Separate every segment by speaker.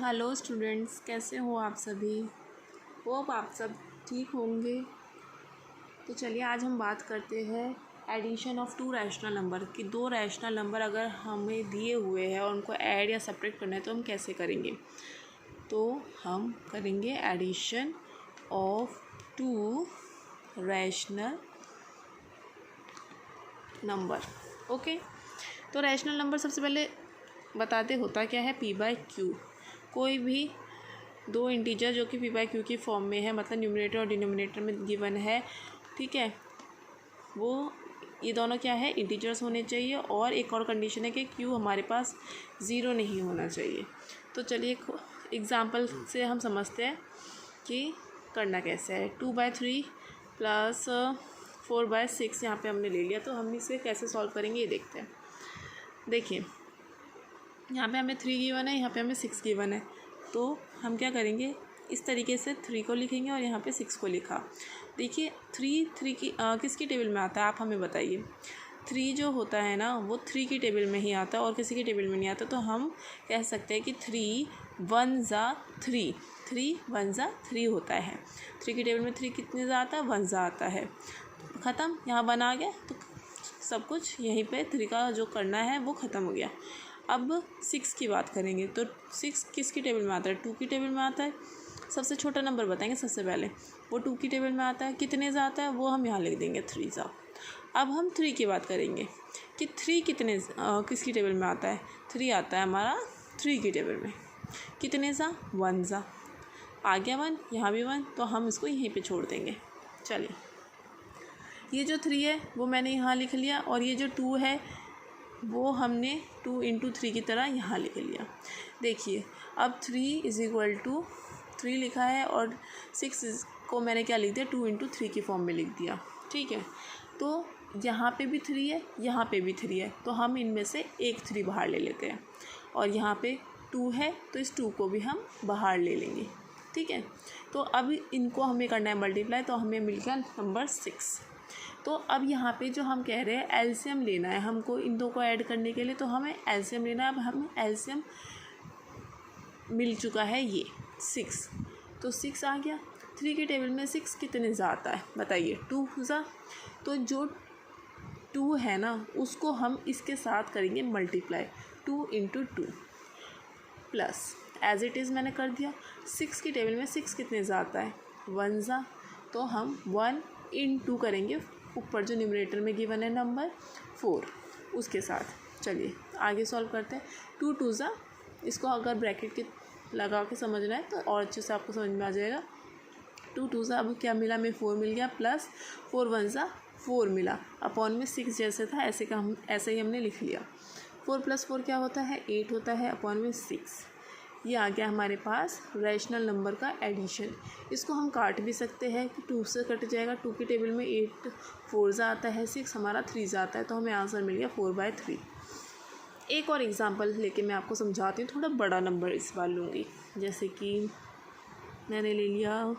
Speaker 1: Hello students, कैसे हो आप सभी। होप आप सब ठीक होंगे। तो चलिए आज हम बात करते हैं addition of two rational number कि दो रैशनल नंबर अगर हमें दिए हुए हैं और उनको ऐड या सब्ट्रैक्ट करना है तो हम कैसे करेंगे। तो हम करेंगे addition of two rational number. Okay, तो रैशनल नंबर सबसे पहले बताते होता क्या है, पी बाय क्यू। कोई भी दो इंटीजर जो कि पी बाय क्यू की फॉर्म में है, मतलब न्यूमरेटर और डिनोमिनेटर में गिवन है, ठीक है, वो ये दोनों क्या है, इंटीजर्स होने चाहिए। और एक और कंडीशन है कि क्यू हमारे पास ज़ीरो नहीं होना चाहिए। तो चलिए एक एग्ज़ाम्पल से हम समझते हैं कि करना कैसे है। 2/3 प्लस 4/6 यहाँ पे हमने ले लिया, तो हम इसे कैसे सॉल्व करेंगे ये देखते हैं। देखिए यहाँ पे हमें 3 गिवन है, यहाँ पे हमें 6 गिवन है, तो हम क्या करेंगे, इस तरीके से 3 को लिखेंगे और यहाँ पे 6 को लिखा। देखिए 3 की किसकी टेबल में आता है, आप हमें बताइए। 3 जो होता है ना वो 3 की टेबल में ही आता है और किसी की टेबल में नहीं आता। तो हम कह सकते हैं कि 3 1 ज़ा 3, 3 1 ज़ा 3 होता है। 3 की टेबल में 3 कितने ज़ा आता है, 1 ज़ा आता है। ख़त्म, यहाँ बन आ गया, तो सब कुछ यहीं पे 3 का जो करना है वो ख़त्म हो गया। अब 6 की बात करेंगे तो 6 किसकी टेबल में आता है, 2 की टेबल में आता है। सबसे छोटा नंबर बताएंगे सबसे पहले, वो 2 की टेबल में आता है। कितने ज़ा आता है वो हम यहाँ लिख देंगे 3 ज़ा। अब हम 3 की बात करेंगे कि 3 किसकी टेबल में आता है, 3 आता है हमारा 3 की टेबल में। कितने ज़ा, 1 ज़ा। आ गया 1, यहाँ भी 1, तो हम इसको यहीं पे छोड़ देंगे। चलिए ये जो 3 है वो मैंने यहाँ लिख लिया, और ये जो 2 है वो हमने 2 × 3 की तरह यहाँ लिख लिया। देखिए अब 3 = 3 लिखा है और 6 को मैंने क्या लिख दिया, 2 × 3 की फॉर्म में लिख दिया। ठीक है, तो यहाँ पे भी 3 है, यहाँ पे भी 3 है, तो हम इनमें से एक 3 बाहर ले लेते हैं। और यहाँ पे 2 है तो इस 2 को भी हम बाहर ले लेंगे। ठीक है, तो अब इनको हमें करना है मल्टीप्लाई, तो हमें मिल गया नंबर 6। तो अब यहाँ पे जो हम कह रहे हैं एलसीएम लेना है हमको इन दो को ऐड करने के लिए, तो हमें एलसीएम लेना है। अब हमें एलसीएम मिल चुका है ये 6, तो 6 आ गया। 3 की टेबल में 6 कितने ज़ा आता है बताइए, 2 ज़ा। तो जो 2 है ना उसको हम इसके साथ करेंगे multiply, 2 × 2 plus as it is मैंने कर दिया। 6 की टेबल में 6 कितने ज़ा आता है, 1 ज़ा, तो हम 1 × 2 करेंगे ऊपर जो न्यूमरेटर में गिवन है नंबर 4 उसके साथ। चलिए आगे सॉल्व करते हैं। 2 2 ज़ा, इसको अगर ब्रैकेट के लगा के समझना है तो और अच्छे से आपको समझ में आ जाएगा। 2 2 ज़ा, अब क्या मिला हमें, 4 मिल गया, प्लस 4 1 ज़ा 4 मिला, अपॉन में 6 जैसे था ऐसे ही हमने लिख लिया। 4 + 4 क्या होता है, 8 होता है, अपॉन में 6। ये आ गया हमारे पास रैशनल नंबर का एडिशन। इसको हम काट भी सकते हैं कि 2 से कट जाएगा। 2 की टेबल में 8 4 ज़ा आता है, 6 हमारा 3 ज़ा आता है, तो हमें आंसर मिल गया 4/3। एक और एग्जांपल लेके मैं आपको समझाती हूँ, थोड़ा बड़ा नंबर इस बार लूँगी। जैसे कि मैंने ले लिया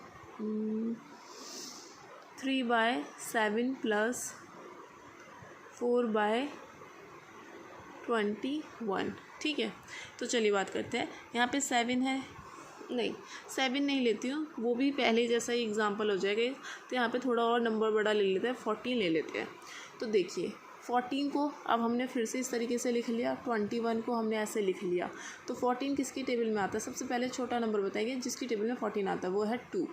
Speaker 1: 3/7 प्लस 4/21। ठीक है, तो चलिए बात करते हैं। यहाँ पे 7 है, नहीं 7 नहीं लेती हूँ, वो भी पहले जैसा ही एग्जांपल हो जाएगा। तो यहाँ पे थोड़ा और नंबर बड़ा ले लेते हैं, 14 ले लेते हैं। तो देखिए 14 को अब हमने फिर से इस तरीके से लिख लिया, 21 को हमने ऐसे लिख लिया। तो 14 किसकी टेबल में आता है, सबसे पहले छोटा नंबर बताइए जिसकी टेबल में 14 आता है, वो है 2।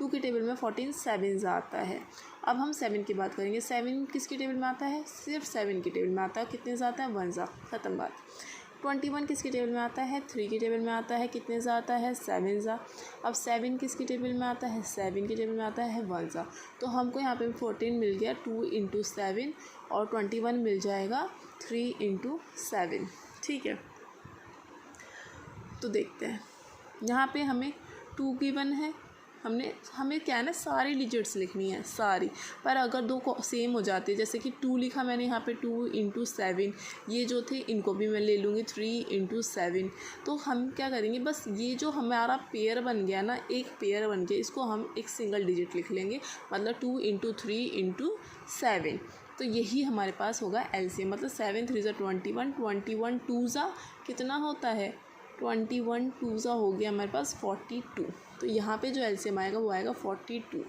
Speaker 1: 2 की टेबल में 14 7 ज़ा आता है। अब हम 7 की बात करेंगे। 7 किसकी टेबल में आता है, सिर्फ 7 की टेबल में आता है। कितने ज़ा आता है, 1 ज़ा, ख़त्म बात। 21 किसकी टेबल में आता है, 3 की टेबल में आता है। कितने ज़ा आता है, 7 ज़ा। अब 7 किसकी टेबल में आता है, 7 की टेबल में आता है 1 ज़ा। तो हमको यहाँ पे 14 मिल गया 2 × 7, और 21 मिल जाएगा 3 × 7। ठीक है, तो देखते हैं यहाँ पे हमें 2 गिवन है, हमें क्या है ना सारी डिजिट्स लिखनी है सारी। पर अगर दो को सेम हो जाती है, जैसे कि 2 लिखा मैंने यहाँ पे 2 × 7, ये जो थे इनको भी मैं ले लूँगी 3 × 7। तो हम क्या करेंगे, बस ये जो हमारा पेयर बन गया ना, एक पेयर बन गया, इसको हम एक सिंगल डिजिट लिख लेंगे, मतलब 2 × 3 × 7। तो यही हमारे पास होगा एलसीएम, मतलब 7 3 ज़ा 21, 21 2 ज़ा कितना होता है 21 टू ज़ा हो गया हमारे पास 42। तो यहाँ पे जो एलसीएम आएगा वो आएगा 42।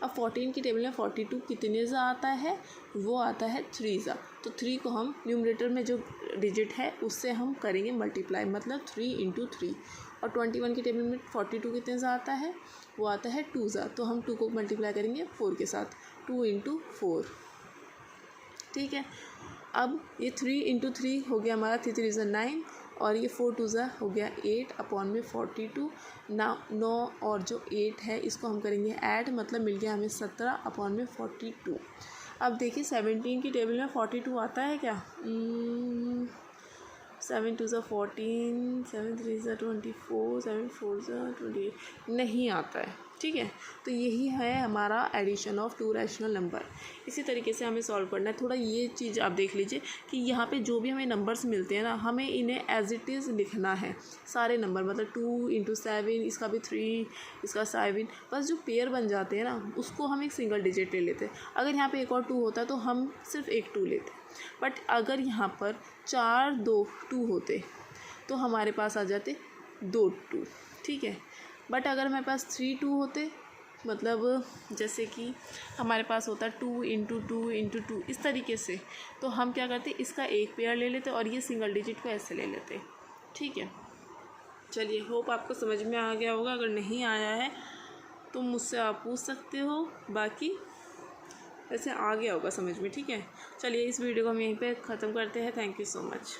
Speaker 1: अब 14 की टेबल में 42 कितने ज़ा आता है, वो आता है 3 ज़ा। तो 3 को हम न्यूमरेटर में जो डिजिट है उससे हम करेंगे मल्टीप्लाई, मतलब 3 इंटू 3। और 21 की टेबल में 42 कितने ज़ा आता है, वो आता है 2 ज़ा। तो हम 2 को मल्टीप्लाई करेंगे 4 के साथ, 2 इंटू 4। ठीक है, अब ये 3 इंटू 3 हो गया हमारा, 3 3 ज़ा 9, और ये 4 2 ज़ा हो गया 8 अपॉन में 42 ना 9, और जो 8 है इसको हम करेंगे ऐड, मतलब मिल गया हमें 17 अपॉन में 42। अब देखिए 17 की टेबल में 42 आता है क्या, 7 2 ज़ा 14, 7 3 ज़ा 24, 7 4 ज़ा 28, नहीं आता है। ठीक है, तो यही है हमारा addition of two rational number. इसी तरीके से हमें सॉल्व करना है। थोड़ा ये चीज़ आप देख लीजिए कि यहाँ पे जो भी हमें नंबर्स मिलते हैं ना, हमें इन्हें एज इट इज़ लिखना है सारे नंबर, मतलब 2 इंटू 7, इसका भी 3, इसका 7, बस जो पेयर बन जाते हैं ना उसको हम एक सिंगल डिजिट ले लेते हैं। अगर यहाँ पे एक और 2 होता तो हम सिर्फ एक 2 लेते, बट अगर यहाँ पर 4 2 2 होते तो हमारे पास आ जाते 2 2। ठीक है, बट अगर हमारे पास 3 2 होते, मतलब जैसे कि हमारे पास होता 2 इंटू 2 इंटू 2, इस तरीके से, तो हम क्या करते, इसका एक पेयर ले लेते और ये सिंगल डिजिट को ऐसे ले लेते। ठीक है, चलिए, होप आपको समझ में आ गया होगा। अगर नहीं आया है तो मुझसे आप पूछ सकते हो, बाकी वैसे आ गया होगा समझ में। ठीक है, चलिए इस वीडियो को हम यहीं पे ख़त्म करते हैं। Thank you so much.